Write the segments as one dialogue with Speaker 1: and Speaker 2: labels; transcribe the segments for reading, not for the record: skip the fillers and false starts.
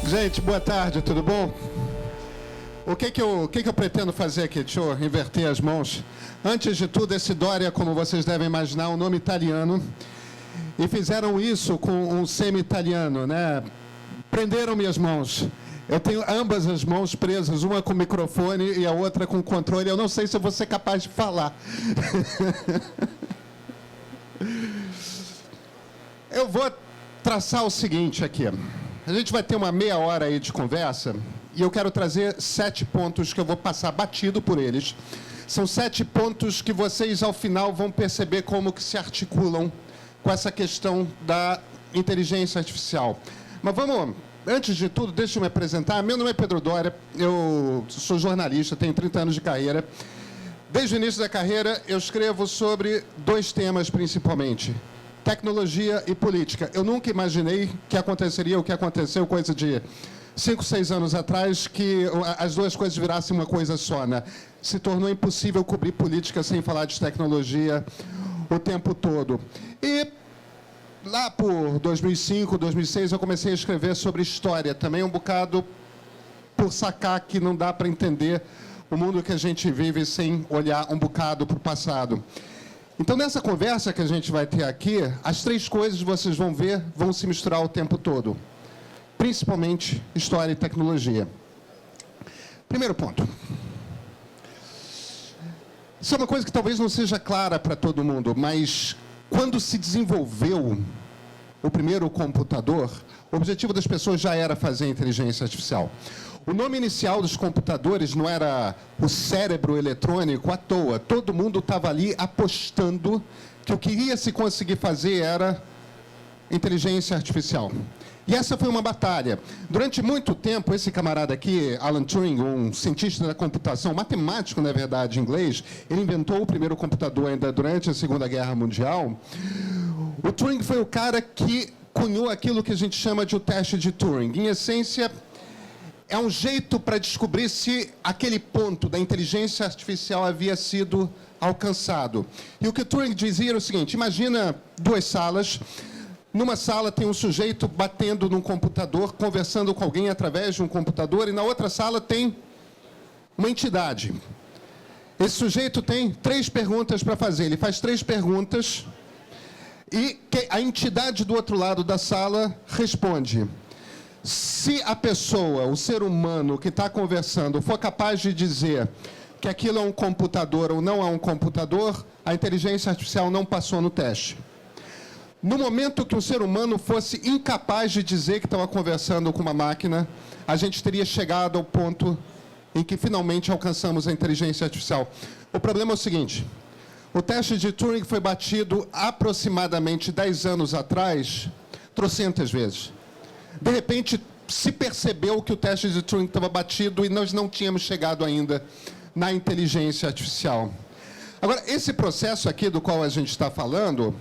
Speaker 1: Gente, boa tarde, tudo bom? O que eu pretendo fazer aqui? Deixa eu inverter as mãos. Antes de tudo, esse Dória, como vocês devem imaginar, é um nome italiano. E fizeram isso com um semi-italiano, né? Prenderam minhas mãos. Eu tenho ambas as mãos presas, uma com o microfone e a outra com o controle. Eu não sei se eu vou ser capaz de falar. Eu vou traçar o seguinte aqui. A gente vai ter uma meia hora aí de conversa e eu quero trazer 7 pontos que eu vou passar batido por eles. São 7 pontos que vocês, ao final, vão perceber como que se articulam com essa questão da inteligência artificial. Mas vamos, antes de tudo, deixa eu me apresentar. Meu nome é Pedro Dória, eu sou jornalista, tenho 30 anos de carreira. Desde o início da carreira, eu escrevo sobre 2 temas, principalmente: tecnologia e política. Eu nunca imaginei que aconteceria o que aconteceu, coisa de 5, 6 anos atrás, que as 2 coisas virassem uma coisa só, né? Se tornou impossível cobrir política sem falar de tecnologia o tempo todo. E lá por 2005, 2006, eu comecei a escrever sobre história, também um bocado por sacar que não dá para entender o mundo que a gente vive sem olhar um bocado para o passado. Então, nessa conversa que a gente vai ter aqui, as 3 coisas vocês vão ver vão se misturar o tempo todo. Principalmente história e tecnologia. Primeiro ponto. Isso é uma coisa que talvez não seja clara para todo mundo, mas quando se desenvolveu o primeiro computador, o objetivo das pessoas já era fazer inteligência artificial. O nome inicial dos computadores não era o cérebro eletrônico à toa. Todo mundo estava ali apostando que o que ia se conseguir fazer era inteligência artificial. E essa foi uma batalha. Durante muito tempo, esse camarada aqui, Alan Turing, um cientista da computação, matemático, na verdade, inglês, ele inventou o primeiro computador ainda durante a Segunda Guerra Mundial. O Turing foi o cara que cunhou aquilo que a gente chama de o teste de Turing. Em essência, é um jeito para descobrir se aquele ponto da inteligência artificial havia sido alcançado. E o que Turing dizia era o seguinte: imagina 2 salas. Numa sala tem um sujeito batendo num computador, conversando com alguém através de um computador, e na outra sala tem uma entidade. Esse sujeito tem 3 perguntas para fazer. Ele faz 3 perguntas e a entidade do outro lado da sala responde. Se a pessoa, o ser humano que está conversando, for capaz de dizer que aquilo é um computador ou não é um computador, a inteligência artificial não passou no teste. No momento que o ser humano fosse incapaz de dizer que estava conversando com uma máquina, a gente teria chegado ao ponto em que finalmente alcançamos a inteligência artificial. O problema é o seguinte: o teste de Turing foi batido aproximadamente 10 anos atrás, trocentas vezes. De repente, se percebeu que o teste de Turing estava batido e nós não tínhamos chegado ainda na inteligência artificial. Agora, esse processo aqui do qual a gente está falando,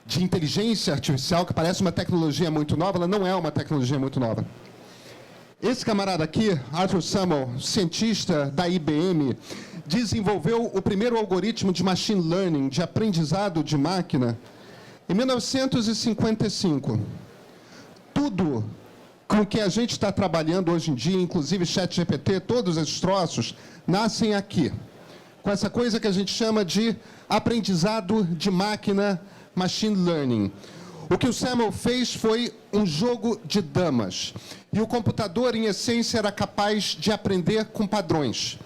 Speaker 1: de inteligência artificial, que parece uma tecnologia muito nova, ela não é uma tecnologia muito nova. Esse camarada aqui, Arthur Samuel, cientista da IBM, desenvolveu o primeiro algoritmo de machine learning, de aprendizado de máquina, em 1955. Tudo com que a gente está trabalhando hoje em dia, inclusive ChatGPT, todos esses troços, nascem aqui, com essa coisa que a gente chama de aprendizado de máquina, machine learning. O que o Samuel fez foi um jogo de damas. E o computador, em essência, era capaz de aprender com padrões.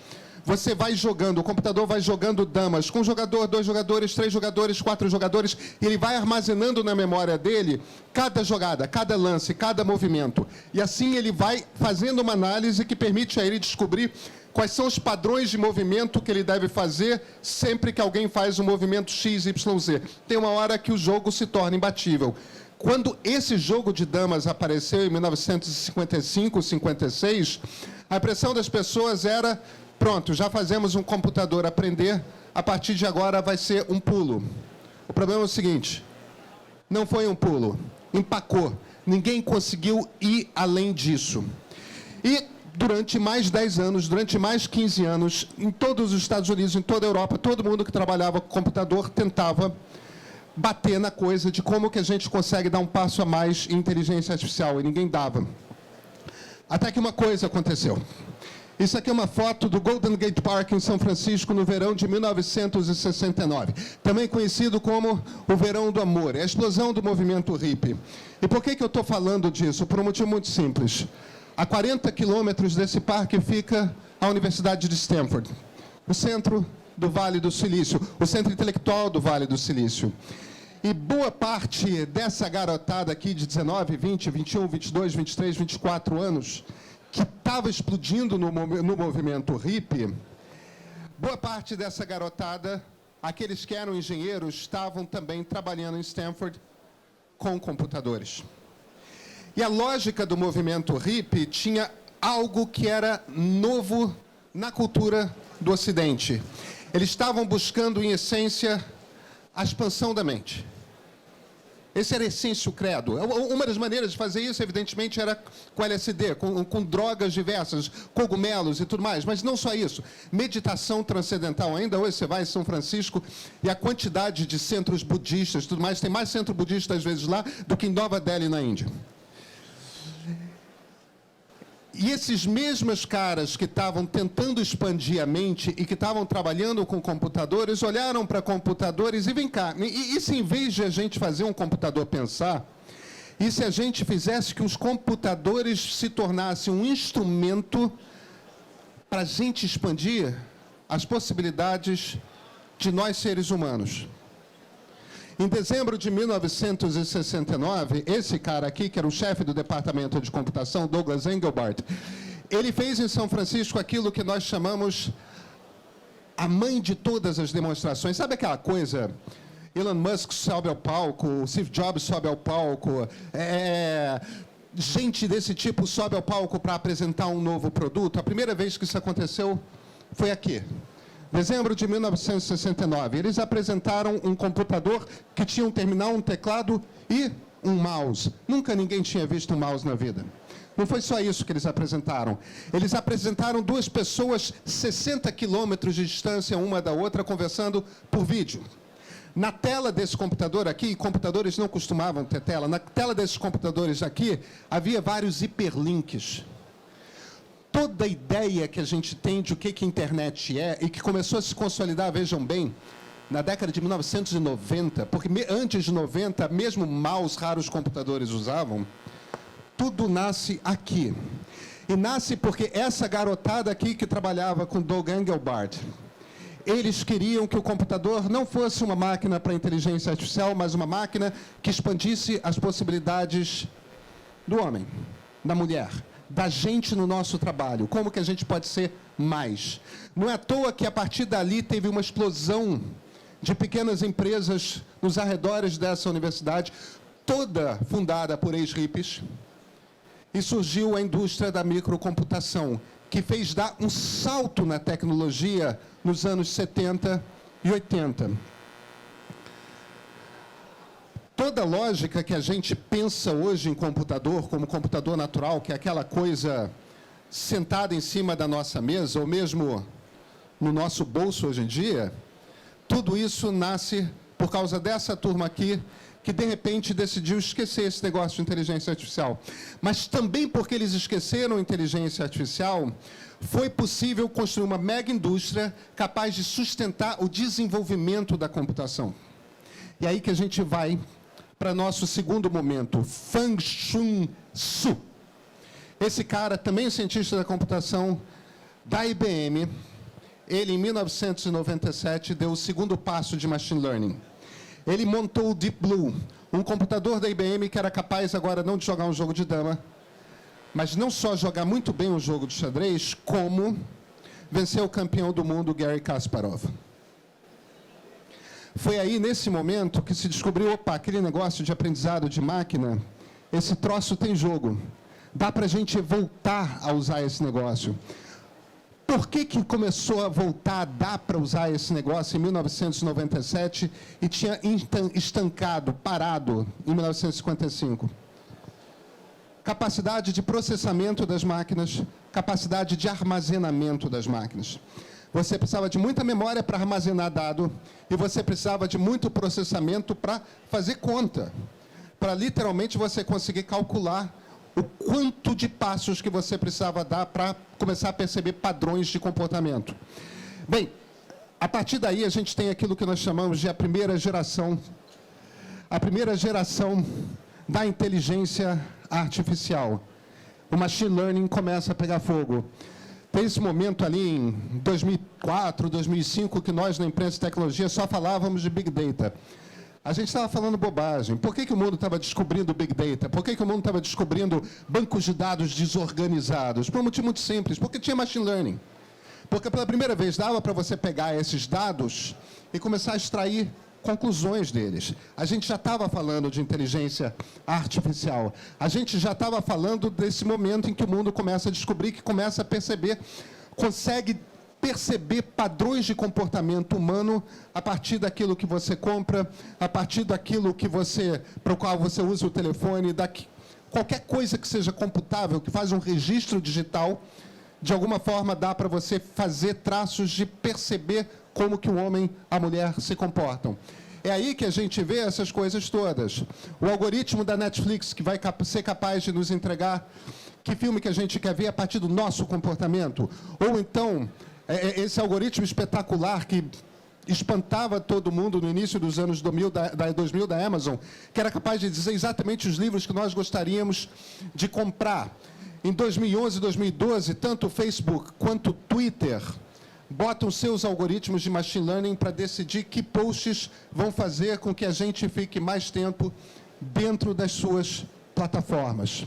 Speaker 1: Você vai jogando, o computador vai jogando damas, com um jogador, 2 jogadores, 3 jogadores, 4 jogadores, e ele vai armazenando na memória dele cada jogada, cada lance, cada movimento. E assim ele vai fazendo uma análise que permite a ele descobrir quais são os padrões de movimento que ele deve fazer sempre que alguém faz um movimento X, Y, Z. Tem uma hora que o jogo se torna imbatível. Quando esse jogo de damas apareceu em 1955, 56, a impressão das pessoas era: pronto, já fazemos um computador aprender, a partir de agora vai ser um pulo. O problema é o seguinte: não foi um pulo, empacou. Ninguém conseguiu ir além disso. E durante mais 10 anos, durante mais 15 anos, em todos os Estados Unidos, em toda a Europa, todo mundo que trabalhava com computador tentava bater na coisa de como que a gente consegue dar um passo a mais em inteligência artificial, e ninguém dava. Até que uma coisa aconteceu. Isso aqui é uma foto do Golden Gate Park em São Francisco no verão de 1969, também conhecido como o Verão do Amor, é a explosão do movimento hippie. E por que eu estou falando disso? Por um motivo muito simples. A 40 quilômetros desse parque fica a Universidade de Stanford, o centro do Vale do Silício, o centro intelectual do Vale do Silício. E boa parte dessa garotada aqui de 19, 20, 21, 22, 23, 24 anos, que estava explodindo no movimento hippie, boa parte dessa garotada, aqueles que eram engenheiros, estavam também trabalhando em Stanford com computadores. E a lógica do movimento hippie tinha algo que era novo na cultura do Ocidente. Eles estavam buscando, em essência, a expansão da mente. Esse era a essência, o credo. Uma das maneiras de fazer isso, evidentemente, era com LSD, com drogas diversas, cogumelos e tudo mais. Mas não só isso. Meditação transcendental. Ainda hoje você vai em São Francisco e a quantidade de centros budistas, tudo mais, tem mais centro budista, às vezes, lá do que em Nova Delhi, na Índia. E esses mesmos caras que estavam tentando expandir a mente e que estavam trabalhando com computadores, olharam para computadores e vem cá, e se em vez de a gente fazer um computador pensar, e se a gente fizesse que os computadores se tornassem um instrumento para a gente expandir as possibilidades de nós seres humanos? Em dezembro de 1969, esse cara aqui, que era o chefe do departamento de computação, Douglas Engelbart, ele fez em São Francisco aquilo que nós chamamos a mãe de todas as demonstrações. Sabe aquela coisa? Elon Musk sobe ao palco, Steve Jobs sobe ao palco, gente desse tipo sobe ao palco para apresentar um novo produto. A primeira vez que isso aconteceu foi aqui. Dezembro de 1969, eles apresentaram um computador que tinha um terminal, um teclado e um mouse. Nunca ninguém tinha visto um mouse na vida. Não foi só isso que eles apresentaram. Eles apresentaram duas pessoas 60 quilômetros de distância uma da outra, conversando por vídeo. Na tela desse computador aqui, computadores não costumavam ter tela, na tela desses computadores aqui, havia vários hiperlinks. Toda a ideia que a gente tem de o que a internet é e que começou a se consolidar, vejam bem, na década de 1990, porque antes de 90, mesmo maus, raros computadores usavam, tudo nasce aqui. E nasce porque essa garotada aqui que trabalhava com Doug Engelbart, eles queriam que o computador não fosse uma máquina para inteligência artificial, mas uma máquina que expandisse as possibilidades do homem, da mulher, da gente no nosso trabalho. Como que a gente pode ser mais? Não é à toa que, a partir dali, teve uma explosão de pequenas empresas nos arredores dessa universidade, toda fundada por ex-hippies, e surgiu a indústria da microcomputação, que fez dar um salto na tecnologia nos anos 70 e 80. Toda a lógica que a gente pensa hoje em computador, como computador natural, que é aquela coisa sentada em cima da nossa mesa, ou mesmo no nosso bolso hoje em dia, tudo isso nasce por causa dessa turma aqui, que de repente decidiu esquecer esse negócio de inteligência artificial. Mas também porque eles esqueceram a inteligência artificial, foi possível construir uma mega indústria capaz de sustentar o desenvolvimento da computação. E aí que a gente vai para nosso segundo momento, Fang-Chun Su. Esse cara, também cientista da computação da IBM, ele, em 1997, deu o segundo passo de machine learning. Ele montou o Deep Blue, um computador da IBM que era capaz agora não de jogar um jogo de dama, mas não só jogar muito bem um jogo de xadrez, como vencer o campeão do mundo, Garry Kasparov. Foi aí, nesse momento, que se descobriu, opa, aquele negócio de aprendizado de máquina, esse troço tem jogo. Dá para a gente voltar a usar esse negócio. Por que começou a voltar a dar para usar esse negócio em 1997 e tinha estancado, parado, em 1955? Capacidade de processamento das máquinas, capacidade de armazenamento das máquinas. Você precisava de muita memória para armazenar dado e você precisava de muito processamento para fazer conta, para literalmente você conseguir calcular o quanto de passos que você precisava dar para começar a perceber padrões de comportamento. Bem, a partir daí a gente tem aquilo que nós chamamos de a primeira geração da inteligência artificial. O machine learning começa a pegar fogo. Tem esse momento ali em 2004, 2005, que nós na imprensa de tecnologia só falávamos de Big Data. A gente estava falando bobagem. Por que o mundo estava descobrindo Big Data? Por que o mundo estava descobrindo bancos de dados desorganizados? Por um motivo muito simples, porque tinha machine learning. Porque pela primeira vez dava para você pegar esses dados e começar a extrair conclusões deles. A gente já estava falando de inteligência artificial. A gente já estava falando desse momento em que o mundo começa a descobrir, que começa a perceber, consegue perceber padrões de comportamento humano a partir daquilo que você compra, a partir daquilo que para o qual você usa o telefone, qualquer coisa que seja computável, que faz um registro digital, de alguma forma dá para você fazer traços de perceber como que o homem e a mulher se comportam. É aí que a gente vê essas coisas todas. O algoritmo da Netflix, que vai ser capaz de nos entregar que filme que a gente quer ver a partir do nosso comportamento. Ou então, esse algoritmo espetacular que espantava todo mundo no início dos anos 2000 da Amazon, que era capaz de dizer exatamente os livros que nós gostaríamos de comprar. Em 2011 e 2012, tanto o Facebook quanto o Twitter botam seus algoritmos de machine learning para decidir que posts vão fazer com que a gente fique mais tempo dentro das suas plataformas.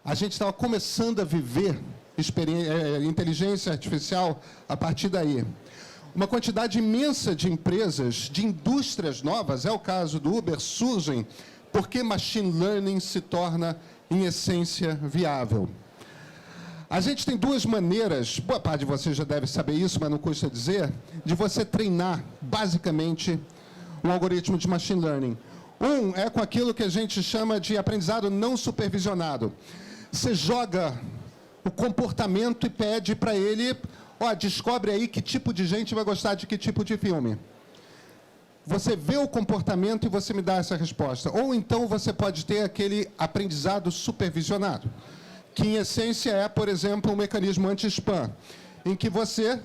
Speaker 1: A gente estava começando a viver inteligência artificial a partir daí. Uma quantidade imensa de empresas, de indústrias novas, é o caso do Uber, surgem porque machine learning se torna, em essência, viável. A gente tem duas maneiras, boa parte de vocês já deve saber isso, mas não custa dizer, de você treinar, basicamente, um algoritmo de machine learning. Um é com aquilo que a gente chama de aprendizado não supervisionado. Você joga o comportamento e pede para ele, descobre aí que tipo de gente vai gostar de que tipo de filme. Você vê o comportamento e você me dá essa resposta. Ou então você pode ter aquele aprendizado supervisionado, que em essência é, por exemplo, um mecanismo anti-spam, em que você,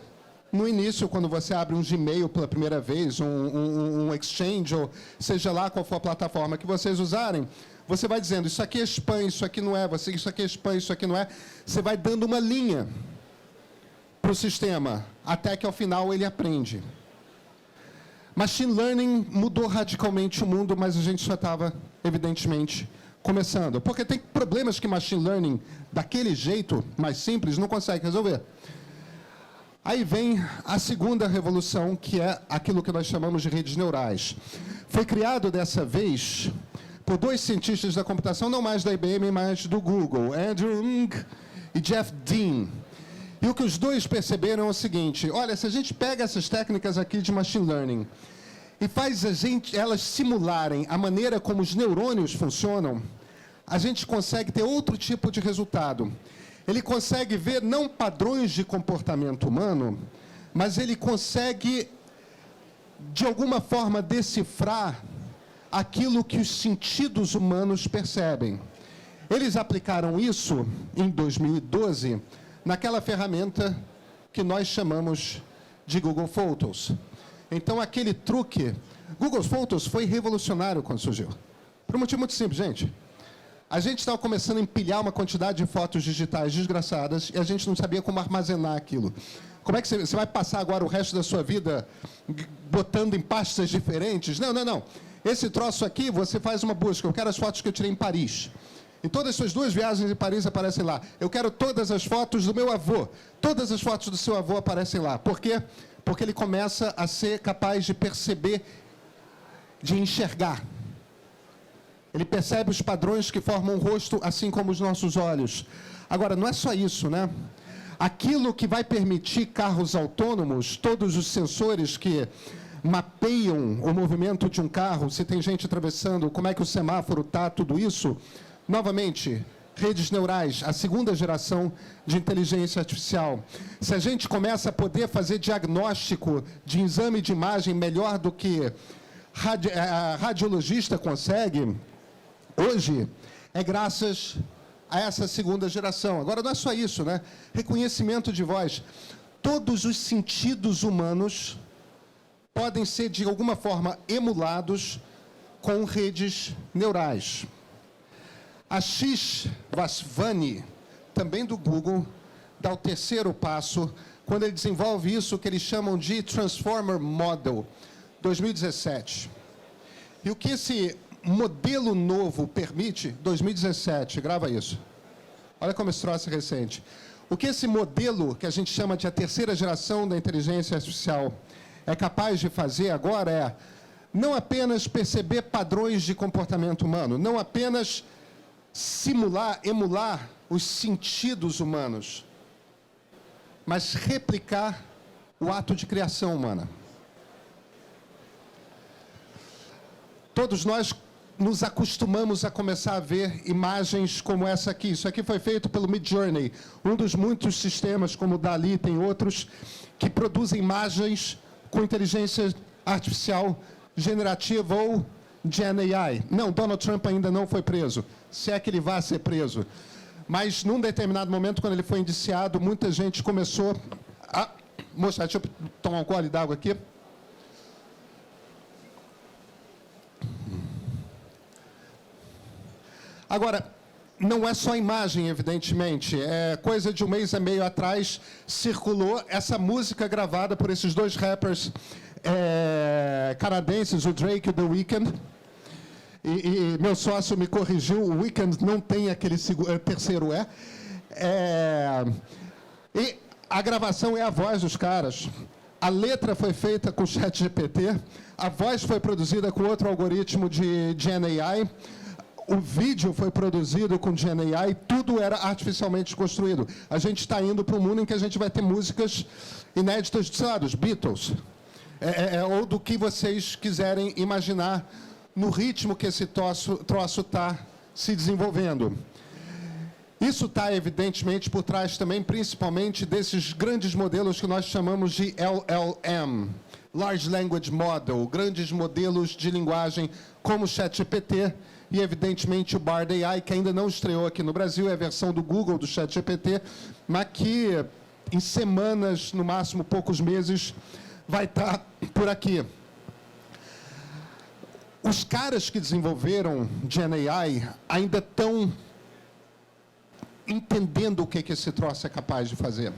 Speaker 1: no início, quando você abre um Gmail pela primeira vez, um Exchange, ou seja lá qual for a plataforma que vocês usarem, você vai dizendo, isso aqui é spam, isso aqui não é, isso aqui é spam, isso aqui não é. Você vai dando uma linha para o sistema, até que ao final ele aprende. Machine Learning mudou radicalmente o mundo, mas a gente só estava, evidentemente, começando. Porque tem problemas que Machine Learning, daquele jeito, mais simples, não consegue resolver. Aí vem a segunda revolução, que é aquilo que nós chamamos de redes neurais. Foi criado, dessa vez, por dois cientistas da computação, não mais da IBM, mas do Google, Andrew Ng e Jeff Dean. E o que os dois perceberam é o seguinte, olha, se a gente pega essas técnicas aqui de Machine Learning e faz elas simularem a maneira como os neurônios funcionam, a gente consegue ter outro tipo de resultado. Ele consegue ver não padrões de comportamento humano, mas ele consegue, de alguma forma, decifrar aquilo que os sentidos humanos percebem. Eles aplicaram isso, em 2012, naquela ferramenta que nós chamamos de Google Photos. Então, aquele truque... Google Photos foi revolucionário quando surgiu. Por um motivo muito simples, gente. A gente estava começando a empilhar uma quantidade de fotos digitais desgraçadas e a gente não sabia como armazenar aquilo. Como é que você vai passar agora o resto da sua vida botando em pastas diferentes? Não, não, não. Esse troço aqui, você faz uma busca. Eu quero as fotos que eu tirei em Paris. E todas as suas 2 viagens em Paris aparecem lá. Eu quero todas as fotos do meu avô. Todas as fotos do seu avô aparecem lá. Por quê? Porque ele começa a ser capaz de perceber, de enxergar. Ele percebe os padrões que formam o rosto, assim como os nossos olhos. Agora, não é só isso, né? Aquilo que vai permitir carros autônomos, todos os sensores que mapeiam o movimento de um carro, se tem gente atravessando, como é que o semáforo está, tudo isso. Novamente, redes neurais, a segunda geração de inteligência artificial. Se a gente começa a poder fazer diagnóstico de exame de imagem melhor do que a radiologista consegue, hoje é graças a essa segunda geração. Agora, não é só isso, né? Reconhecimento de voz. Todos os sentidos humanos podem ser, de alguma forma, emulados com redes neurais. Ashish Vaswani, também do Google, dá o terceiro passo quando ele desenvolve isso que eles chamam de Transformer Model, 2017. E o que esse modelo novo permite, 2017, grava isso. Olha como esse troço é recente. O que esse modelo, que a gente chama de a terceira geração da inteligência artificial, é capaz de fazer agora é não apenas perceber padrões de comportamento humano, não apenas simular, emular os sentidos humanos, mas replicar o ato de criação humana. Todos nós nos acostumamos a começar a ver imagens como essa aqui. Isso aqui foi feito pelo Midjourney, um dos muitos sistemas, como o DALL-E, tem outros, que produzem imagens com inteligência artificial generativa ou Gen AI. Não, Donald Trump ainda não foi preso, se é que ele vai ser preso. Mas, num determinado momento, quando ele foi indiciado, muita gente começou a mostrar... Deixa eu tomar um gole d'água aqui. Agora, não é só imagem, evidentemente. É coisa de um mês e meio atrás, circulou essa música gravada por esses dois rappers canadenses, o Drake e o The Weeknd. E meu sócio me corrigiu, o Weeknd não tem aquele terceiro E a gravação é a voz dos caras. A letra foi feita com ChatGPT, a voz foi produzida com outro algoritmo de Gen AI, o vídeo foi produzido com Gen AI, tudo era artificialmente construído. A gente está indo para um mundo em que a gente vai ter músicas inéditas, sei lá, dos Beatles, ou do que vocês quiserem imaginar, no ritmo que esse troço está se desenvolvendo. Isso está, evidentemente, por trás também, principalmente, desses grandes modelos que nós chamamos de LLM, Large Language Model, grandes modelos de linguagem como o ChatGPT e, evidentemente, o Bard AI, que ainda não estreou aqui no Brasil, é a versão do Google do ChatGPT, mas que, em semanas, no máximo poucos meses, vai estar por aqui. Os caras que desenvolveram Gen AI ainda estão entendendo o que esse troço é capaz de fazer.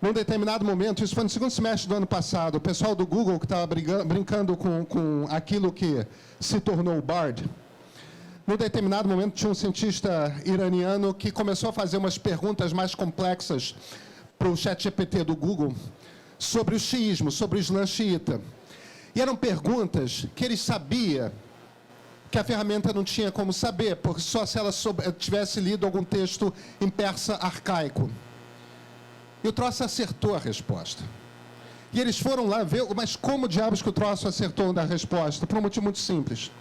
Speaker 1: Num determinado momento, isso foi no segundo semestre do ano passado, o pessoal do Google que estava brincando com aquilo que se tornou o Bard, num determinado momento tinha um cientista iraniano que começou a fazer umas perguntas mais complexas para o ChatGPT do Google sobre o xiismo, sobre o Islã xiita. E eram perguntas que ele sabia que a ferramenta não tinha como saber, porque só se ela tivesse lido algum texto em persa arcaico. E o troço acertou a resposta. E eles foram lá ver, mas como diabos que o troço acertou na resposta? Por um motivo muito simples.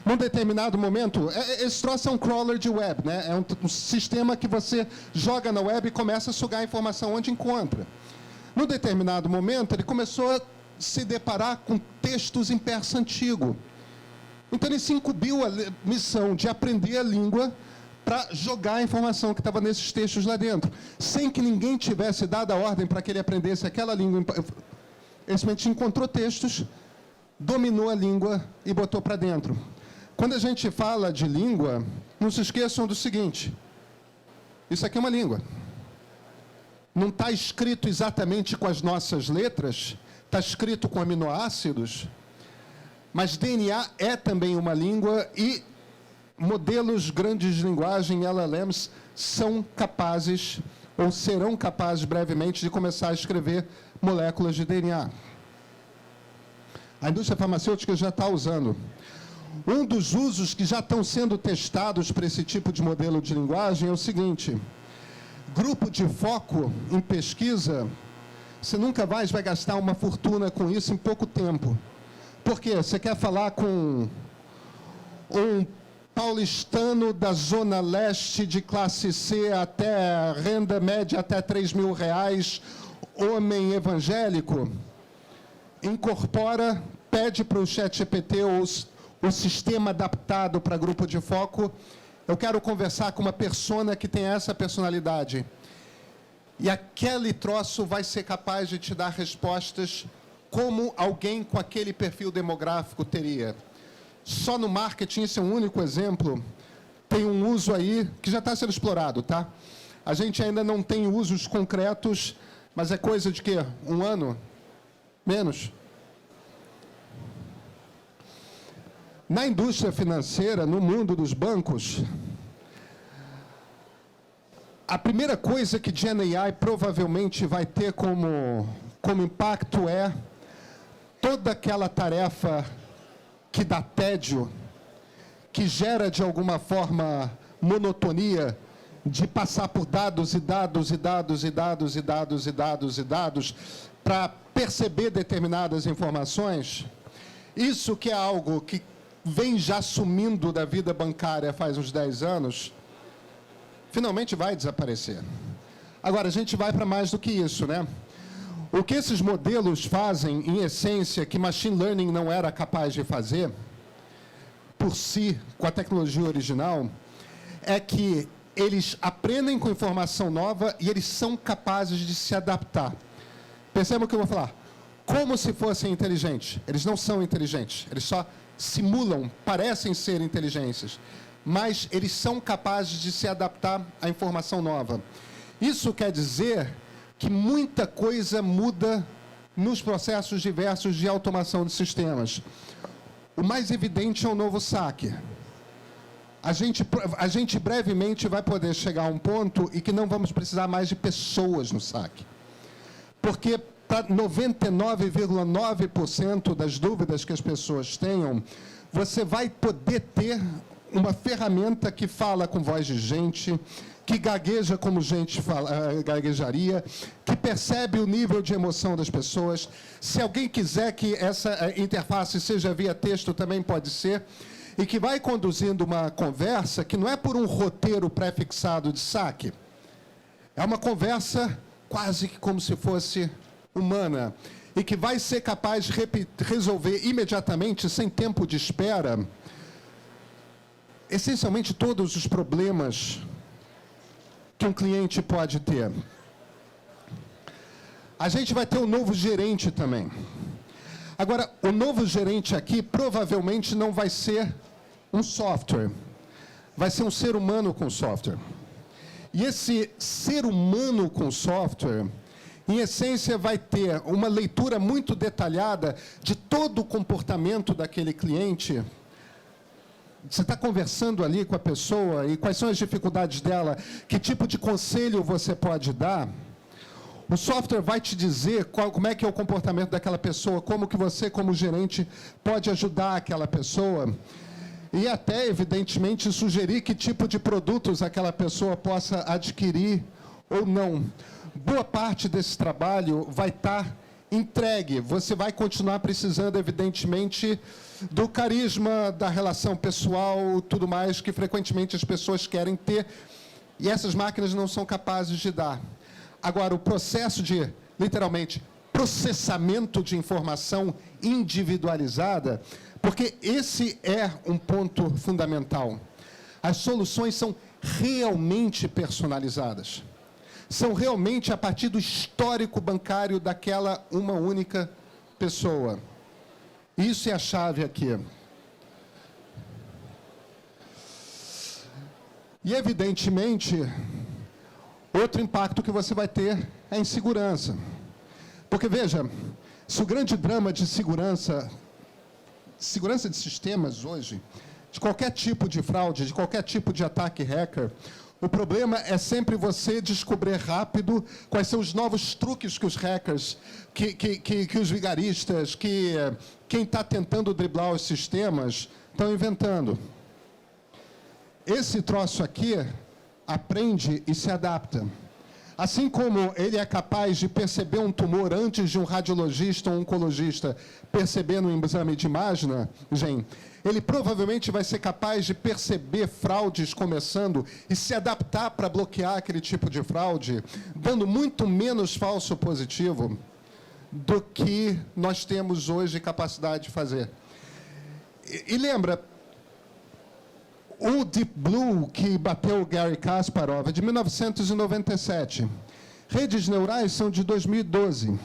Speaker 1: Num determinado momento, esse troço é um crawler de web, né? É um sistema que você joga na web e começa a sugar a informação onde encontra. Num determinado momento, ele começou a se deparar com textos em persa antigo. Então ele se incumbiu a missão de aprender a língua para jogar a informação que estava nesses textos lá dentro, sem que ninguém tivesse dado a ordem para que ele aprendesse aquela língua. Ele simplesmente encontrou textos, dominou a língua e botou para dentro. Quando a gente fala de língua, não se esqueçam do seguinte: isso aqui é uma língua. Não está escrito exatamente com as nossas letras, está escrito com aminoácidos, mas DNA é também uma língua e modelos grandes de linguagem, LLMs, são capazes, ou serão capazes brevemente, de começar a escrever moléculas de DNA. A indústria farmacêutica já está usando. Um dos usos que já estão sendo testados para esse tipo de modelo de linguagem é o seguinte: grupo de foco em pesquisa, você nunca mais vai gastar uma fortuna com isso em pouco tempo. Por quê? Você quer falar com um paulistano da zona leste de classe C até renda média até R$3.000, homem evangélico? Incorpora, pede para o ChatGPT o sistema adaptado para grupo de foco Eu quero conversar com uma persona que tem essa personalidade. E aquele troço vai ser capaz de te dar respostas como alguém com aquele perfil demográfico teria. Só no marketing, esse é um único exemplo, tem um uso aí que já está sendo explorado, tá? A gente ainda não tem usos concretos, mas é coisa de quê? 1 ano? Menos. Na indústria financeira, no mundo dos bancos, a primeira coisa que Gen AI provavelmente vai ter como impacto é toda aquela tarefa que dá tédio, que gera de alguma forma monotonia, de passar por dados e dados e dados e dados e dados e dados e dados para perceber determinadas informações. Isso que é algo que vem já sumindo da vida bancária faz uns 10 anos, finalmente vai desaparecer. Agora, a gente vai para mais do que isso, né? O que esses modelos fazem, em essência, que machine learning não era capaz de fazer, por si, com a tecnologia original, é que eles aprendem com informação nova e eles são capazes de se adaptar. Percebam o que eu vou falar. Como se fossem inteligentes. Eles não são inteligentes. Eles só simulam, parecem ser inteligências. Mas eles são capazes de se adaptar à informação nova. Isso quer dizer que muita coisa muda nos processos diversos de automação de sistemas. O mais evidente é o novo saque. A gente brevemente vai poder chegar a um ponto em que não vamos precisar mais de pessoas no saque. Porque para 99,9% das dúvidas que as pessoas tenham, você vai poder ter uma ferramenta que fala com voz de gente, que gagueja como gente gaguejaria, que percebe o nível de emoção das pessoas. Se alguém quiser que essa interface seja via texto, também pode ser. E que vai conduzindo uma conversa que não é por um roteiro pré-fixado de saque. É uma conversa quase que como se fosse humana. E que vai ser capaz de resolver imediatamente, sem tempo de espera, essencialmente todos os problemas que um cliente pode ter. A gente vai ter um novo gerente também. Agora, o novo gerente aqui provavelmente não vai ser um software. Vai ser um ser humano com software. E esse ser humano com software, em essência, vai ter uma leitura muito detalhada de todo o comportamento daquele cliente. Você está conversando ali com a pessoa e quais são as dificuldades dela, que tipo de conselho você pode dar. O software vai te dizer como é que é o comportamento daquela pessoa, como que você, como gerente, pode ajudar aquela pessoa. E até, evidentemente, sugerir que tipo de produtos aquela pessoa possa adquirir ou não. Boa parte desse trabalho vai estar entregue. Você vai continuar precisando, evidentemente, do carisma, da relação pessoal, tudo mais que frequentemente as pessoas querem ter. E essas máquinas não são capazes de dar. Agora, o processo de, literalmente, processamento de informação individualizada, porque esse é um ponto fundamental. As soluções são realmente personalizadas. São realmente a partir do histórico bancário daquela uma única pessoa. Isso é a chave aqui. E, evidentemente, outro impacto que você vai ter é em segurança. Porque, veja, se o grande drama de segurança de sistemas hoje, de qualquer tipo de fraude, de qualquer tipo de ataque hacker, o problema é sempre você descobrir rápido quais são os novos truques que os hackers, que os vigaristas, que quem está tentando driblar os sistemas estão inventando. Esse troço aqui aprende e se adapta. Assim como ele é capaz de perceber um tumor antes de um radiologista ou oncologista perceber no exame de imagem, ele provavelmente vai ser capaz de perceber fraudes começando e se adaptar para bloquear aquele tipo de fraude, dando muito menos falso positivo do que nós temos hoje capacidade de fazer. E lembra, O Deep Blue, que bateu o Gary Kasparov, é de 1997. Redes neurais são de 2012.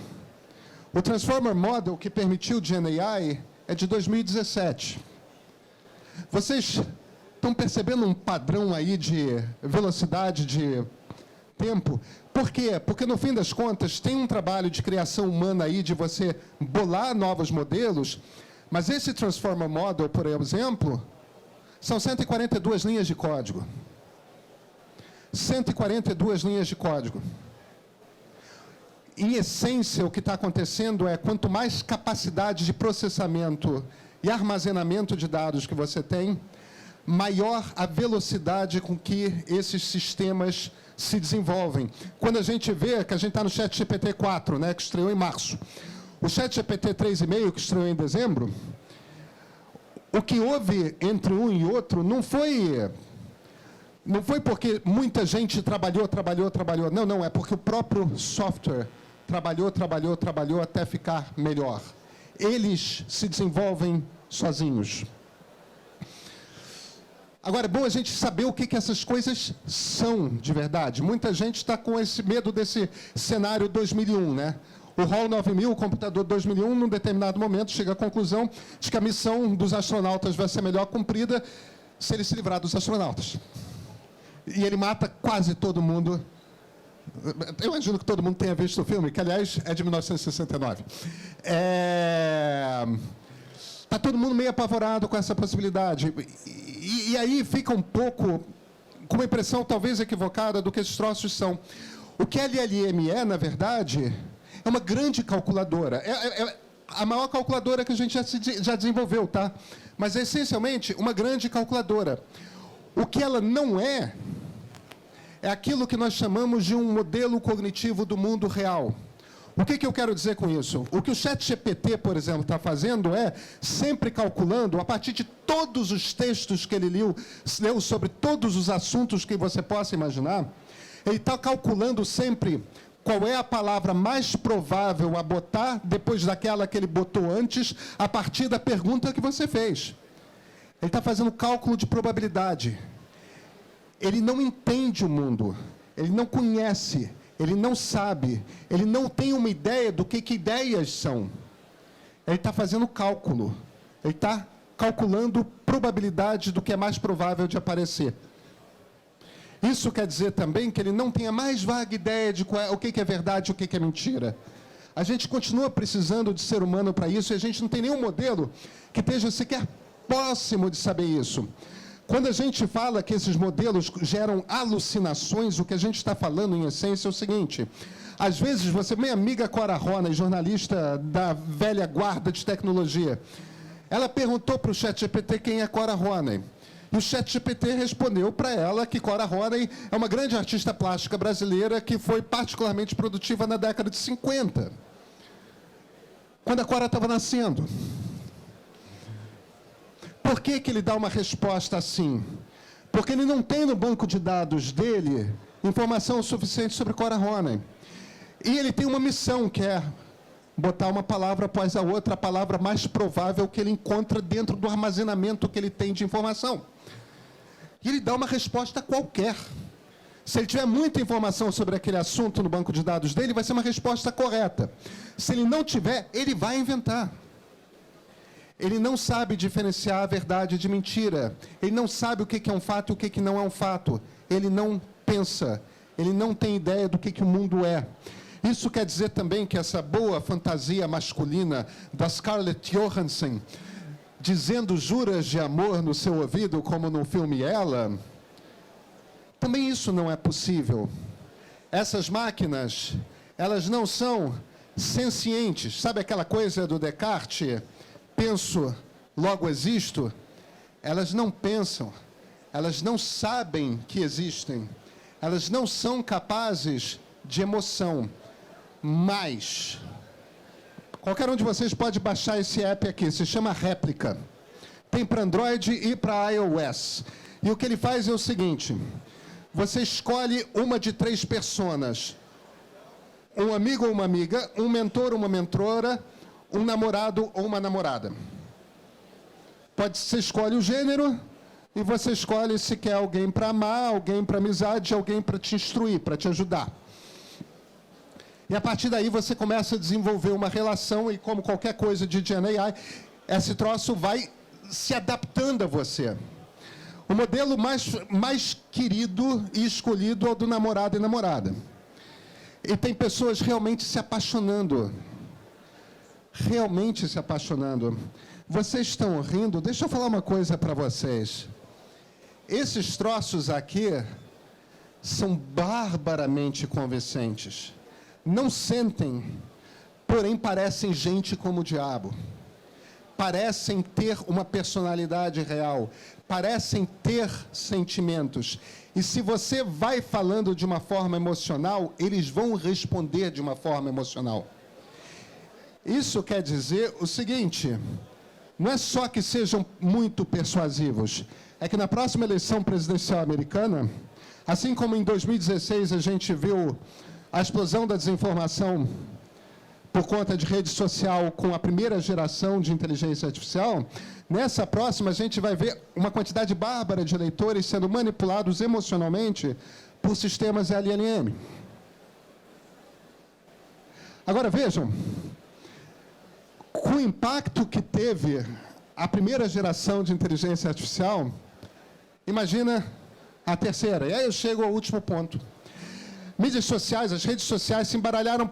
Speaker 1: O Transformer Model, que permitiu o GenAI, é de 2017. Vocês estão percebendo um padrão aí de velocidade de tempo? Por quê? Porque, no fim das contas, tem um trabalho de criação humana aí, de você bolar novos modelos, mas esse Transformer Model, por exemplo, são 142 linhas de código. 142 linhas de código. Em essência, o que está acontecendo é, quanto mais capacidade de processamento e armazenamento de dados que você tem, maior a velocidade com que esses sistemas se desenvolvem. Quando a gente vê que a gente está no ChatGPT 4, né, que estreou em março, o ChatGPT 3.5, que estreou em dezembro, o que houve entre um e outro não foi porque muita gente trabalhou. Não, é porque o próprio software trabalhou até ficar melhor. Eles se desenvolvem sozinhos. Agora, é bom a gente saber o que essas coisas são de verdade. Muita gente está com esse medo desse cenário 2001, né? O HAL 9000, o computador 2001, num determinado momento, chega à conclusão de que a missão dos astronautas vai ser melhor cumprida se ele se livrar dos astronautas. E ele mata quase todo mundo. Eu imagino que todo mundo tenha visto o filme, que, aliás, é de 1969. Está todo mundo meio apavorado com essa possibilidade. E aí fica um pouco com uma impressão talvez equivocada do que esses troços são. O que LLM é, na verdade, é uma grande calculadora. É a maior calculadora que a gente já desenvolveu, tá? Mas é essencialmente uma grande calculadora. O que ela não é aquilo que nós chamamos de um modelo cognitivo do mundo real. O que eu quero dizer com isso? O que o ChatGPT, por exemplo, está fazendo é sempre calculando, a partir de todos os textos que ele leu sobre todos os assuntos que você possa imaginar, ele está calculando sempre qual é a palavra mais provável a botar depois daquela que ele botou antes, a partir da pergunta que você fez. Ele está fazendo cálculo de probabilidade. Ele não entende o mundo, ele não conhece, ele não sabe, ele não tem uma ideia do que ideias são. Ele está fazendo cálculo, ele está calculando probabilidade do que é mais provável de aparecer. Isso quer dizer também que ele não tem a mais vaga ideia de o que é verdade e o que é mentira. A gente continua precisando de ser humano para isso e a gente não tem nenhum modelo que esteja sequer próximo de saber isso. Quando a gente fala que esses modelos geram alucinações, o que a gente está falando, em essência, é o seguinte. Às vezes, você, minha amiga Cora Ronay, jornalista da velha guarda de tecnologia, ela perguntou para o ChatGPT quem é Cora Ronay. E o ChatGPT respondeu para ela que Cora Ronay é uma grande artista plástica brasileira que foi particularmente produtiva na década de 50, quando a Cora estava nascendo. Por que ele dá uma resposta assim? Porque ele não tem no banco de dados dele informação suficiente sobre Cora Ronay. E ele tem uma missão, que é botar uma palavra após a outra, a palavra mais provável que ele encontra dentro do armazenamento que ele tem de informação. E ele dá uma resposta qualquer. Se ele tiver muita informação sobre aquele assunto no banco de dados dele, vai ser uma resposta correta. Se ele não tiver, ele vai inventar. Ele não sabe diferenciar a verdade de mentira. Ele não sabe o que é um fato e o que não é um fato. Ele não pensa. Ele não tem ideia do que o mundo é. Isso quer dizer também que essa boa fantasia masculina da Scarlett Johansson, dizendo juras de amor no seu ouvido, como no filme Ela, também isso não é possível. Essas máquinas, elas não são sencientes. Sabe aquela coisa do Descartes? Penso, logo existo. Elas não pensam, elas não sabem que existem, elas não são capazes de emoção. Mas, qualquer um de vocês pode baixar esse app aqui, se chama Réplica. Tem para Android e para iOS. E o que ele faz é o seguinte: você escolhe uma de 3 personas. Um amigo ou uma amiga, um mentor ou uma mentora, um namorado ou uma namorada. Você escolhe o gênero, e você escolhe se quer alguém para amar, alguém para amizade, alguém para te instruir, para te ajudar. E a partir daí você começa a desenvolver uma relação e, como qualquer coisa de Gen AI, esse troço vai se adaptando a você. O modelo mais querido e escolhido é o do namorado e namorada. E tem pessoas realmente se apaixonando. Realmente se apaixonando. Vocês estão rindo? Deixa eu falar uma coisa para vocês. Esses troços aqui são barbaramente convincentes. Não sentem, porém parecem gente como o diabo. Parecem ter uma personalidade real. Parecem ter sentimentos. E se você vai falando de uma forma emocional, eles vão responder de uma forma emocional. Isso quer dizer o seguinte: não é só que sejam muito persuasivos, é que na próxima eleição presidencial americana, assim como em 2016 a gente viu a explosão da desinformação por conta de rede social com a primeira geração de inteligência artificial, nessa próxima a gente vai ver uma quantidade bárbara de eleitores sendo manipulados emocionalmente por sistemas LLM. Agora vejam, com o impacto que teve a primeira geração de inteligência artificial, imagina a terceira. E aí eu chego ao último ponto. Mídias sociais, as redes sociais se embaralharam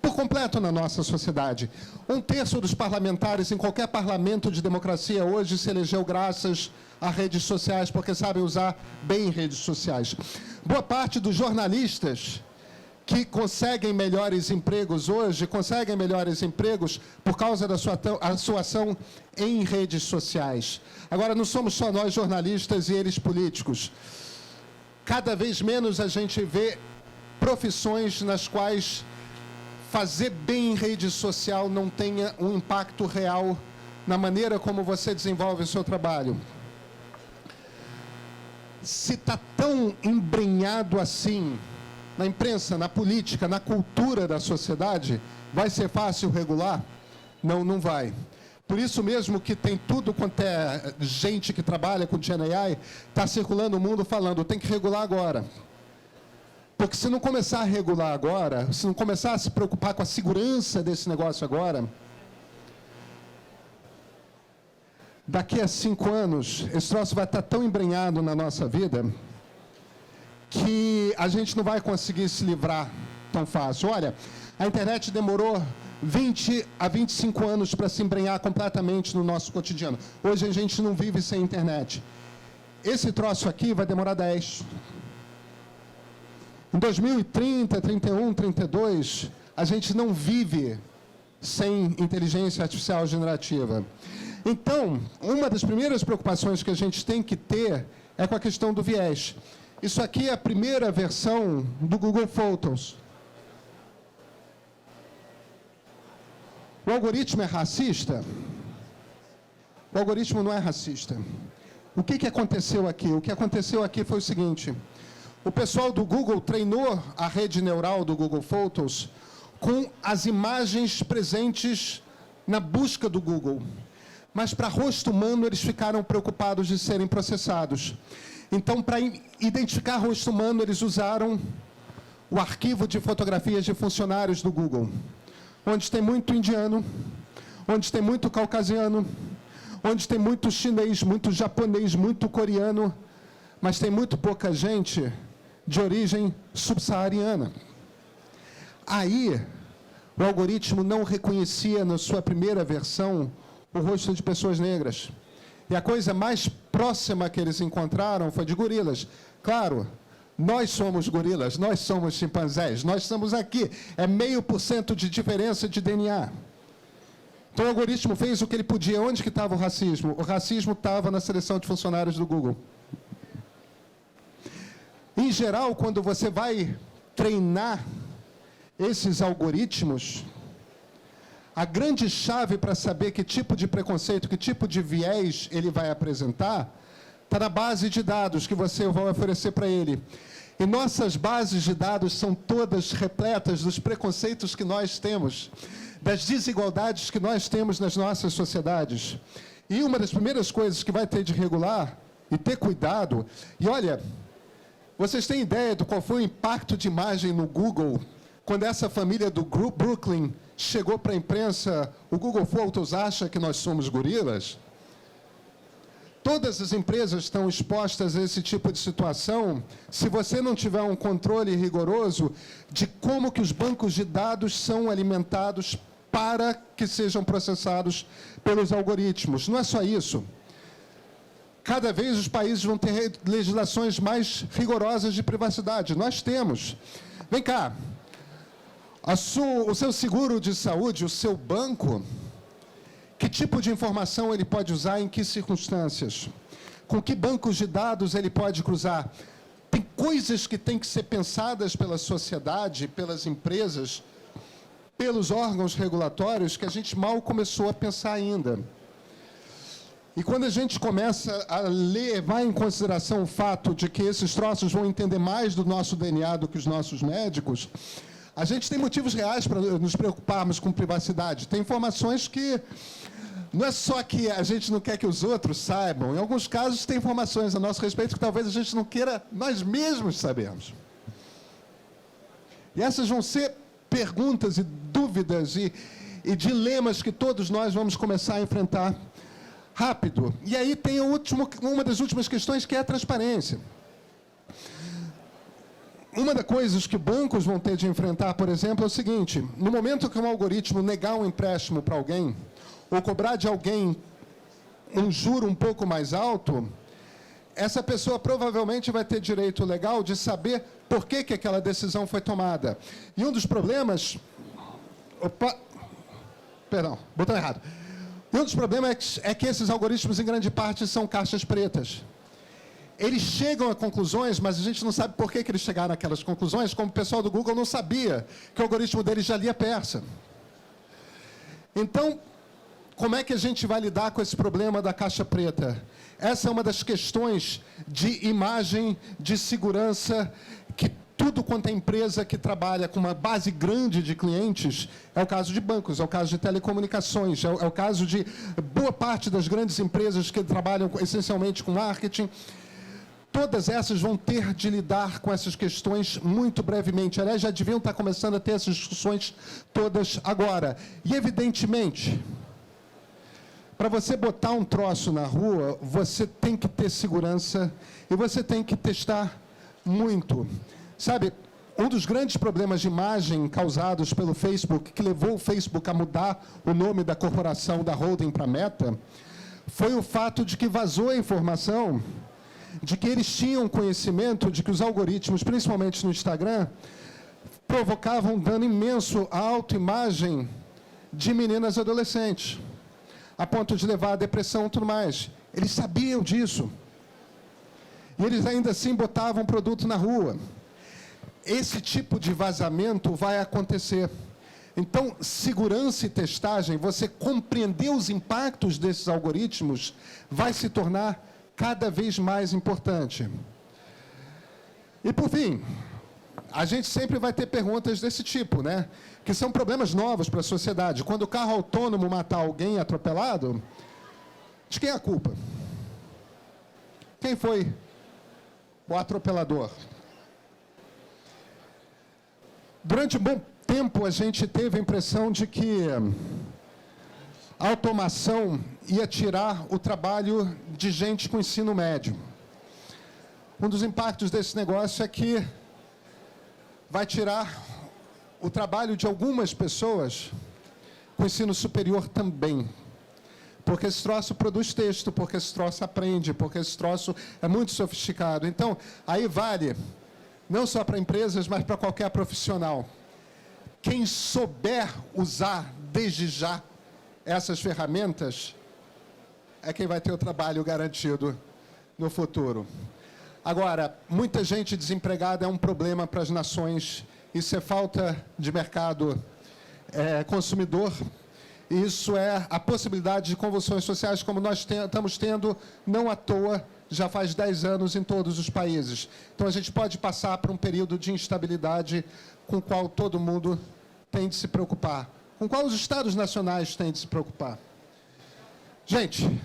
Speaker 1: por completo na nossa sociedade. 1/3 dos parlamentares em qualquer parlamento de democracia hoje se elegeu graças a redes sociais, porque sabem usar bem redes sociais. Boa parte dos jornalistas que conseguem melhores empregos hoje, conseguem melhores empregos por causa da sua ação em redes sociais. Agora, não somos só nós jornalistas e eles políticos. Cada vez menos a gente vê profissões nas quais fazer bem em rede social não tenha um impacto real na maneira como você desenvolve o seu trabalho. Se está tão embrenhado assim na imprensa, na política, na cultura da sociedade, vai ser fácil regular? Não, não vai. Por isso mesmo que tem tudo quanto é gente que trabalha com Gen AI, está circulando o mundo falando, tem que regular agora. Porque se não começar a regular agora, se não começar a se preocupar com a segurança desse negócio agora, daqui a 5 anos, esse troço vai estar tão embrenhado na nossa vida que a gente não vai conseguir se livrar tão fácil. Olha, a internet demorou 20 a 25 anos para se embrenhar completamente no nosso cotidiano. Hoje a gente não vive sem internet. Esse troço aqui vai demorar 10. Em 2030, 31, 32, a gente não vive sem inteligência artificial generativa. Então, uma das primeiras preocupações que a gente tem que ter é com a questão do viés. Isso aqui é a primeira versão do Google Photos. O algoritmo é racista? O algoritmo não é racista. O que aconteceu aqui? O que aconteceu aqui foi o seguinte: o pessoal do Google treinou a rede neural do Google Photos com as imagens presentes na busca do Google. Mas para rosto humano eles ficaram preocupados de serem processados. Então, para identificar rosto humano, eles usaram o arquivo de fotografias de funcionários do Google, onde tem muito indiano, onde tem muito caucasiano, onde tem muito chinês, muito japonês, muito coreano, mas tem muito pouca gente de origem subsaariana. Aí, o algoritmo não reconhecia, na sua primeira versão, o rosto de pessoas negras. E a coisa mais próxima que eles encontraram foi de gorilas. Claro, nós somos gorilas, nós somos chimpanzés, nós estamos aqui. É 0,5% de diferença de DNA. Então o algoritmo fez o que ele podia. Onde que estava o racismo? O racismo estava na seleção de funcionários do Google. Em geral, quando você vai treinar esses algoritmos, a grande chave para saber que tipo de preconceito, que tipo de viés ele vai apresentar, está na base de dados que você vai oferecer para ele. E nossas bases de dados são todas repletas dos preconceitos que nós temos, das desigualdades que nós temos nas nossas sociedades. E uma das primeiras coisas que vai ter de regular e ter cuidado. E olha, vocês têm ideia de qual foi o impacto de imagem no Google quando essa família do Brooklyn chegou para a imprensa? O Google Photos acha que nós somos gorilas? Todas as empresas estão expostas a esse tipo de situação se você não tiver um controle rigoroso de como que os bancos de dados são alimentados para que sejam processados pelos algoritmos. Não é só isso. Cada vez os países vão ter legislações mais rigorosas de privacidade. Nós temos. Vem cá. O seu seguro de saúde, o seu banco, que tipo de informação ele pode usar, em que circunstâncias? Com que bancos de dados ele pode cruzar? Tem coisas que têm que ser pensadas pela sociedade, pelas empresas, pelos órgãos regulatórios, que a gente mal começou a pensar ainda. E quando a gente começa a levar em consideração o fato de que esses troços vão entender mais do nosso DNA do que os nossos médicos, a gente tem motivos reais para nos preocuparmos com privacidade. Tem informações que não é só que a gente não quer que os outros saibam. Em alguns casos, tem informações a nosso respeito que talvez a gente não queira nós mesmos sabermos. E essas vão ser perguntas e dúvidas e dilemas que todos nós vamos começar a enfrentar rápido. E aí tem uma das últimas questões, que é a transparência. Uma das coisas que bancos vão ter de enfrentar, por exemplo, é o seguinte: no momento que um algoritmo negar um empréstimo para alguém, ou cobrar de alguém um juro um pouco mais alto, essa pessoa provavelmente vai ter direito legal de saber por que aquela decisão foi tomada. E um dos problemas... Opa! Perdão, botão errado. E um dos problemas é que esses algoritmos, em grande parte, são caixas pretas. Eles chegam a conclusões, mas a gente não sabe por que eles chegaram àquelas conclusões, como o pessoal do Google não sabia que o algoritmo deles já lia persa. Então, como é que a gente vai lidar com esse problema da caixa preta? Essa é uma das questões de imagem, de segurança, que tudo quanto é empresa que trabalha com uma base grande de clientes, é o caso de bancos, é o caso de telecomunicações, é o caso de boa parte das grandes empresas que trabalham essencialmente com marketing. Todas essas vão ter de lidar com essas questões muito brevemente. Aliás, já deviam estar começando a ter essas discussões todas agora. E, evidentemente, para você botar um troço na rua, você tem que ter segurança e você tem que testar muito. Sabe, um dos grandes problemas de imagem causados pelo Facebook, que levou o Facebook a mudar o nome da corporação, da holding, para Meta, foi o fato de que vazou a informação de que eles tinham conhecimento de que os algoritmos, principalmente no Instagram, provocavam um dano imenso à autoimagem de meninas adolescentes, a ponto de levar à depressão e tudo mais. Eles sabiam disso. E eles ainda assim botavam o produto na rua. Esse tipo de vazamento vai acontecer. Então, segurança e testagem, você compreender os impactos desses algoritmos, vai se tornar cada vez mais importante. E, por fim, a gente sempre vai ter perguntas desse tipo, né? Que são problemas novos para a sociedade. Quando o carro autônomo matar alguém atropelado, de quem é a culpa? Quem foi o atropelador? Durante um bom tempo, a gente teve a impressão de que a automação ia tirar o trabalho de gente com ensino médio. Um dos impactos desse negócio é que vai tirar o trabalho de algumas pessoas com ensino superior também. Porque esse troço produz texto, porque esse troço aprende, porque esse troço é muito sofisticado. Então, aí vale, não só para empresas, mas para qualquer profissional. Quem souber usar desde já essas ferramentas é quem vai ter o trabalho garantido no futuro. Agora, muita gente desempregada é um problema para as nações. Isso é falta de mercado consumidor. Isso é a possibilidade de convulsões sociais como nós estamos tendo, não à toa, já faz 10 anos em todos os países. Então, a gente pode passar por um período de instabilidade com o qual todo mundo tem de se preocupar, com o qual os Estados nacionais têm de se preocupar. Gente,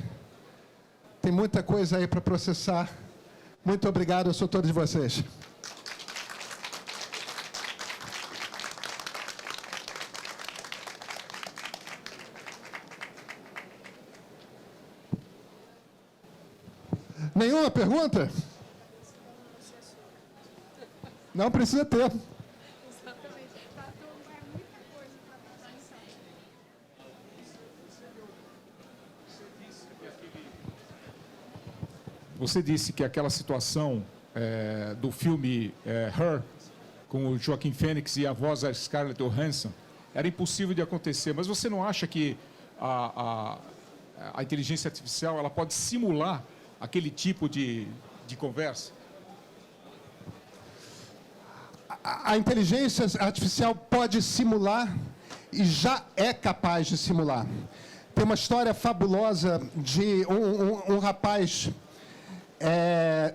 Speaker 1: Tem muita coisa aí para processar. Muito obrigado, eu sou todos vocês. Nenhuma pergunta? Não precisa ter.
Speaker 2: Exatamente. É muita coisa para pensar.
Speaker 3: Você disse que aquela situação do filme Her, com o Joaquin Phoenix e a voz da Scarlett Johansson, era impossível de acontecer. Mas você não acha que a inteligência artificial ela pode simular aquele tipo de conversa?
Speaker 1: A inteligência artificial pode simular e já é capaz de simular. Tem uma história fabulosa de um rapaz,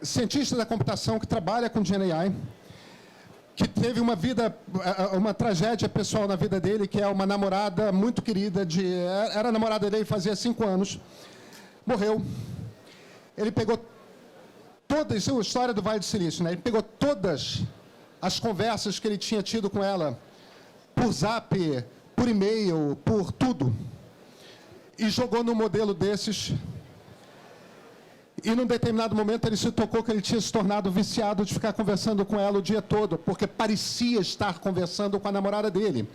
Speaker 1: cientista da computação, que trabalha com GenAI, que teve uma tragédia pessoal na vida dele, que é uma namorada muito querida, era a namorada dele fazia 5 anos, morreu. Ele pegou todas, isso é a história do Vale do Silício, né? Ele pegou todas as conversas que ele tinha tido com ela, por zap, por e-mail, por tudo, e jogou num modelo desses. E num determinado momento ele se tocou que ele tinha se tornado viciado de ficar conversando com ela o dia todo, porque parecia estar conversando com a namorada dele.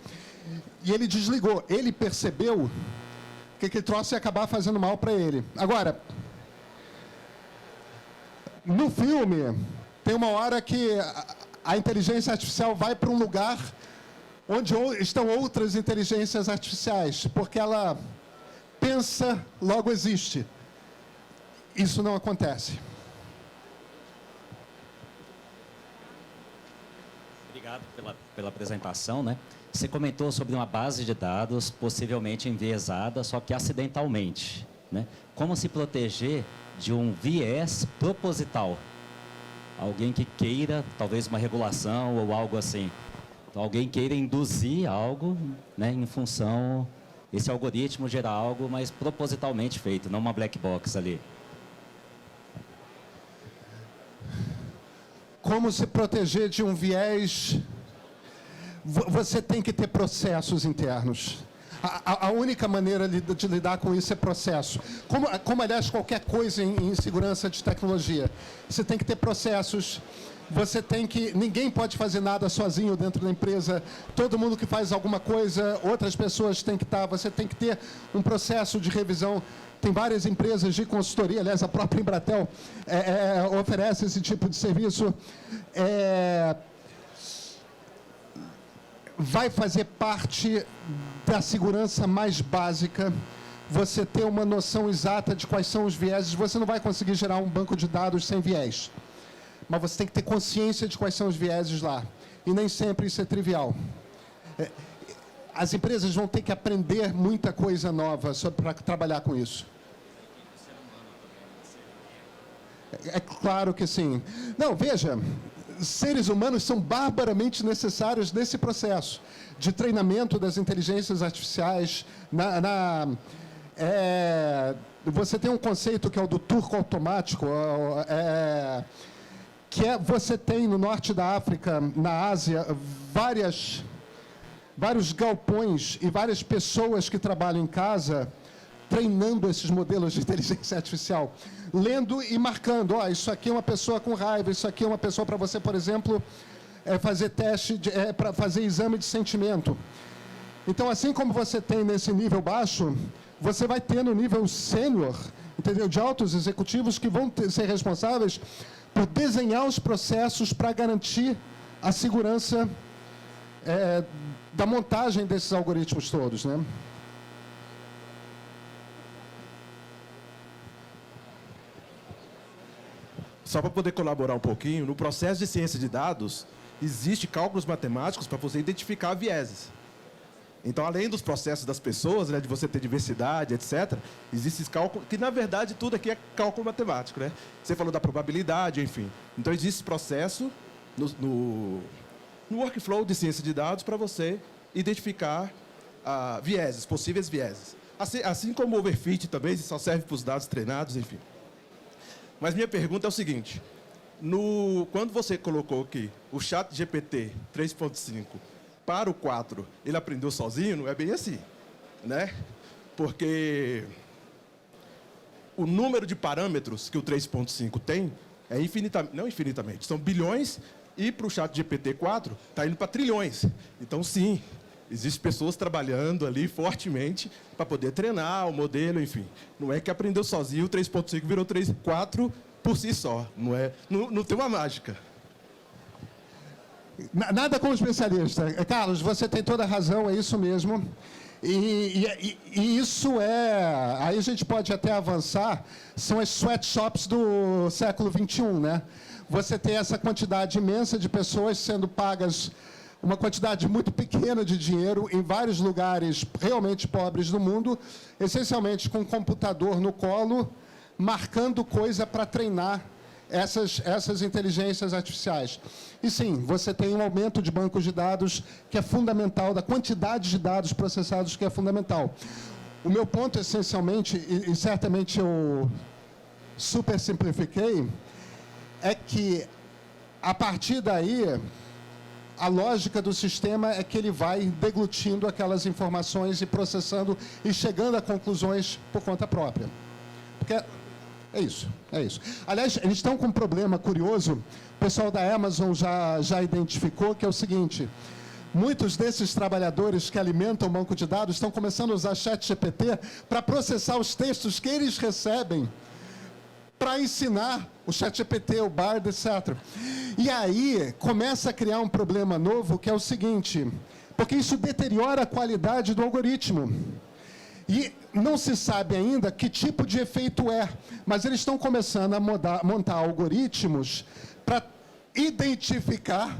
Speaker 1: E ele desligou. Ele percebeu que aquele troço ia acabar fazendo mal para ele. Agora, no filme, tem uma hora que a inteligência artificial vai para um lugar onde estão outras inteligências artificiais, porque ela pensa, logo existe. Isso não acontece.
Speaker 4: Obrigado pela apresentação, né? Você comentou sobre uma base de dados possivelmente enviesada, só que acidentalmente, né? Como se proteger de um viés proposital? Alguém que queira, talvez uma regulação ou algo assim. Então, alguém queira induzir algo, né, em função, esse algoritmo gerar algo, mas propositalmente feito, não uma black box ali.
Speaker 1: Como se proteger de um viés? Você tem que ter processos internos. A única maneira de lidar com isso é processo. Como aliás, qualquer coisa em segurança de tecnologia. Você tem que ter processos. Ninguém pode fazer nada sozinho dentro da empresa. Todo mundo que faz alguma coisa, outras pessoas têm que estar. Você tem que ter um processo de revisão. Tem várias empresas de consultoria, aliás, a própria Embratel oferece esse tipo de serviço. Vai fazer parte da segurança mais básica, você ter uma noção exata de quais são os vieses. Você não vai conseguir gerar um banco de dados sem viés, mas você tem que ter consciência de quais são os vieses lá, e nem sempre isso é trivial. As empresas vão ter que aprender muita coisa nova para trabalhar com isso. É claro que sim. Não, veja, seres humanos são barbaramente necessários nesse processo de treinamento das inteligências artificiais. Você tem um conceito que é o do turco automático, você tem no norte da África, na Ásia, vários galpões e várias pessoas que trabalham em casa treinando esses modelos de inteligência artificial, lendo e marcando. Isso aqui é uma pessoa com raiva, isso aqui é uma pessoa para você, por exemplo, fazer teste, para fazer exame de sentimento. Então, assim como você tem nesse nível baixo, você vai ter no nível sênior, entendeu? De altos executivos que vão ser responsáveis por desenhar os processos para garantir a segurança da montagem desses algoritmos todos, né?
Speaker 5: Só para poder colaborar um pouquinho, no processo de ciência de dados, existe cálculos matemáticos para você identificar vieses. Então, além dos processos das pessoas, né, de você ter diversidade, etc., existe esse cálculo, que na verdade tudo aqui é cálculo matemático, né? Você falou da probabilidade, enfim. Então, existe esse processo no workflow de ciência de dados para você identificar vieses, possíveis vieses. Assim como o overfit também, só serve para os dados treinados, enfim. Mas minha pergunta é o seguinte. Quando você colocou aqui o chat GPT 3.5 para o 4, ele aprendeu sozinho? Não é bem assim, né? Porque o número de parâmetros que o 3.5 tem é infinitamente, não infinitamente, são bilhões, e para o chat GPT-4 está indo para trilhões. Então, sim, existem pessoas trabalhando ali fortemente para poder treinar o modelo, enfim. Não é que aprendeu sozinho, o 3.5 virou 3.4 por si só. Não tem uma mágica.
Speaker 1: Nada como especialista. Carlos, você tem toda a razão, é isso mesmo. E isso é... Aí a gente pode até avançar, são as sweatshops do século XXI, né? Você tem essa quantidade imensa de pessoas sendo pagas uma quantidade muito pequena de dinheiro em vários lugares realmente pobres do mundo, essencialmente com um computador no colo, marcando coisa para treinar essas inteligências artificiais. E sim, você tem um aumento de bancos de dados que é fundamental, da quantidade de dados processados que é fundamental. O meu ponto, essencialmente, e certamente eu super simplifiquei, é que, a partir daí, a lógica do sistema é que ele vai deglutindo aquelas informações e processando e chegando a conclusões por conta própria. Porque é isso. Aliás, eles estão com um problema curioso, o pessoal da Amazon já identificou, que é o seguinte: muitos desses trabalhadores que alimentam o banco de dados estão começando a usar ChatGPT para processar os textos que eles recebem para ensinar o ChatGPT, o Bard, etc. E aí começa a criar um problema novo, que é o seguinte, porque isso deteriora a qualidade do algoritmo. E não se sabe ainda que tipo de efeito é, mas eles estão começando a montar algoritmos para identificar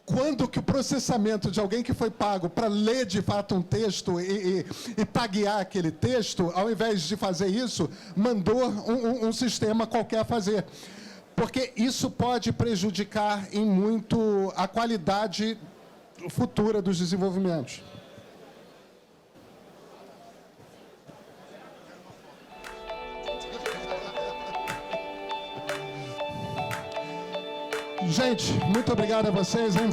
Speaker 1: quando que o processamento de alguém que foi pago para ler de fato um texto e taguear aquele texto, ao invés de fazer isso, mandou um sistema qualquer fazer. Porque isso pode prejudicar em muito a qualidade futura dos desenvolvimentos. Gente, muito obrigado a vocês, hein?